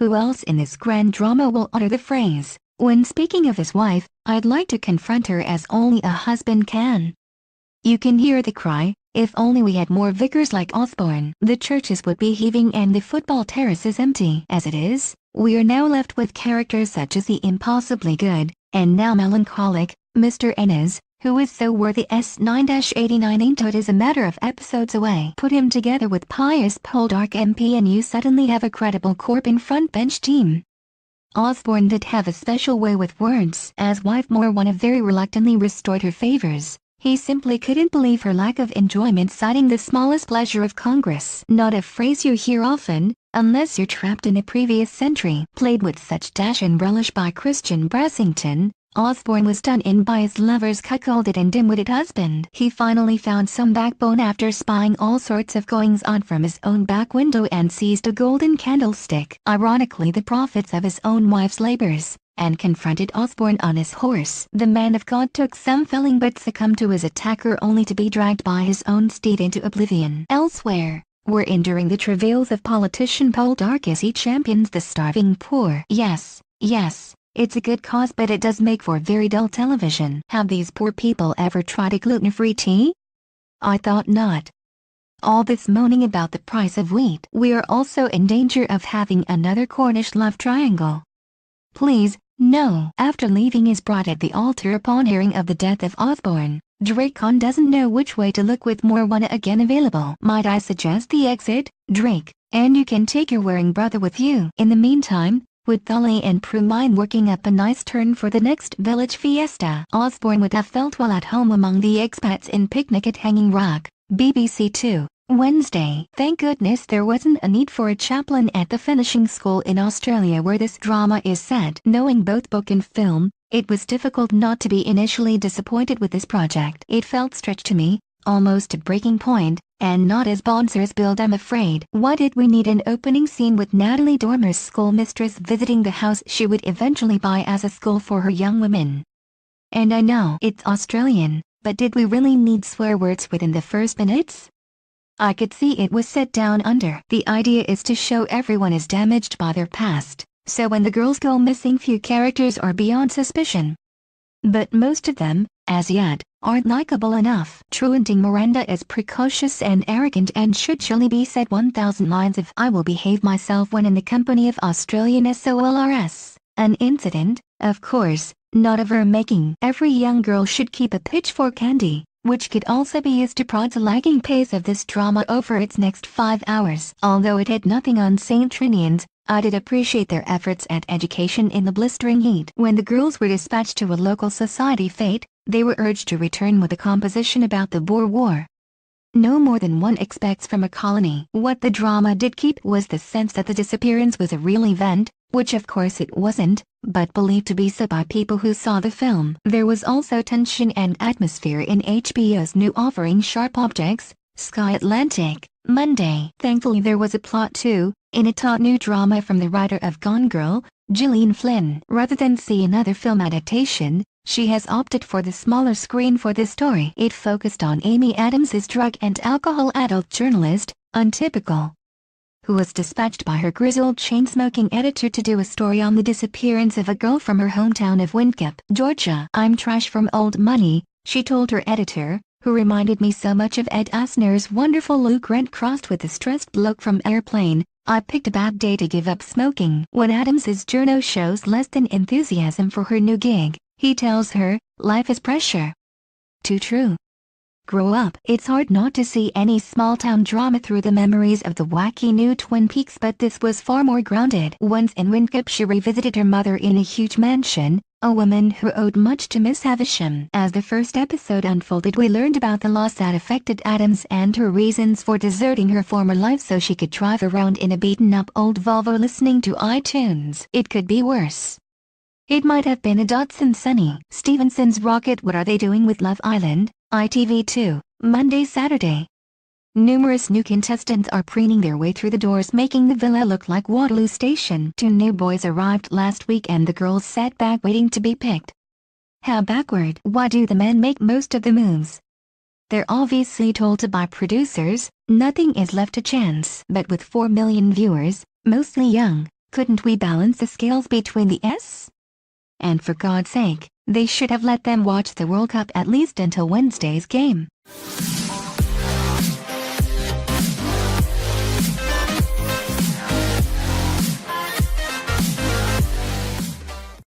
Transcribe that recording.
Who else in this grand drama will utter the phrase, "When speaking of his wife, I'd like to confront her as only a husband can"? You can hear the cry, "If only we had more vicars like Osborne." The churches would be heaving and the football terraces empty. As it is, we are now left with characters such as the impossibly good, and now melancholic, Mr. Ennis, who is so worthy S9-89 into it is a matter of episodes away. Put him together with pious Poldark MP and you suddenly have a credible Corbin front bench team. Osborne did have a special way with words. As wife Moore one of very reluctantly restored her favors. He simply couldn't believe her lack of enjoyment citing the smallest pleasure of Congress. Not a phrase you hear often, unless you're trapped in a previous century. Played with such dash and relish by Christian Brassington, Osborne was done in by his lover's cuckolded and dim-witted husband. He finally found some backbone after spying all sorts of goings-on from his own back window and seized a golden candlestick, ironically the profits of his own wife's labors, and confronted Osborne on his horse. The man of God took some felling but succumbed to his attacker only to be dragged by his own steed into oblivion. Elsewhere, we're enduring the travails of politician Poldark as he champions the starving poor. Yes, it's a good cause but it does make for very dull television. Have these poor people ever tried a gluten-free tea? I thought not. All this moaning about the price of wheat. We are also in danger of having another Cornish love triangle. Please, no. After leaving his bride at the altar upon hearing of the death of Osborne, Dracon doesn't know which way to look with Morwana again available. Might I suggest the exit, Drake, and you can take your wearing brother with you. In the meantime, would Thully and Prue mind working up a nice turn for the next village fiesta? Osborne would have felt well at home among the expats in Picnic at Hanging Rock, BBC 2, Wednesday. Thank goodness there wasn't a need for a chaplain at the finishing school in Australia where this drama is set. Knowing both book and film, it was difficult not to be initially disappointed with this project. It felt stretched to me, almost to breaking point, and not as Bonser's build I'm afraid. Why did we need an opening scene with Natalie Dormer's schoolmistress visiting the house she would eventually buy as a school for her young women? And I know it's Australian, but did we really need swear words within the first minutes? I could see it was set down under. The idea is to show everyone is damaged by their past, so when the girls go missing few characters are beyond suspicion. But most of them, as yet, aren't likable enough. Truanting Miranda is precocious and arrogant and should surely be said 1,000 lines of "I will behave myself when in the company of Australian SOLRS. An incident, of course, not of her making. Every young girl should keep a pitchfork handy, which could also be used to prod the lagging pace of this drama over its next 5 hours. Although it had nothing on St. Trinian's, I did appreciate their efforts at education in the blistering heat. When the girls were dispatched to a local society fete, they were urged to return with a composition about the Boer War. No more than one expects from a colony. What the drama did keep was the sense that the disappearance was a real event, which of course it wasn't, but believed to be so by people who saw the film. There was also tension and atmosphere in HBO's new offering Sharp Objects, Sky Atlantic, Monday. Thankfully there was a plot too, in a taut new drama from the writer of Gone Girl, Gillian Flynn. Rather than see another film adaptation, she has opted for the smaller screen for this story. It focused on Amy Adams's drug and alcohol adult journalist, Untypical, who was dispatched by her grizzled chain-smoking editor to do a story on the disappearance of a girl from her hometown of Windgap, Georgia. "I'm trash from old money," she told her editor, who reminded me so much of Ed Asner's wonderful Luke Grant crossed with the stressed bloke from Airplane. "I picked a bad day to give up smoking." When Adams's journo shows less than enthusiasm for her new gig, he tells her, "Life is pressure." Too true. Grow up. It's hard not to see any small-town drama through the memories of the wacky new Twin Peaks, but this was far more grounded. Once in Windgap she revisited her mother in a huge mansion, a woman who owed much to Miss Havisham. As the first episode unfolded we learned about the loss that affected Adams and her reasons for deserting her former life so she could drive around in a beaten-up old Volvo listening to iTunes. It could be worse. It might have been a Datsun Sunny. Stevenson's Rocket. What are they doing with Love Island? ITV2, Monday Saturday. Numerous new contestants are preening their way through the doors, making the villa look like Waterloo Station. 2 new boys arrived last week and the girls sat back waiting to be picked. How backward. Why do the men make most of the moves? They're obviously told to by producers, nothing is left to chance. But with 4 million viewers, mostly young, Couldn't we balance the scales between the S? And for God's sake, they should have let them watch the World Cup at least until Wednesday's game.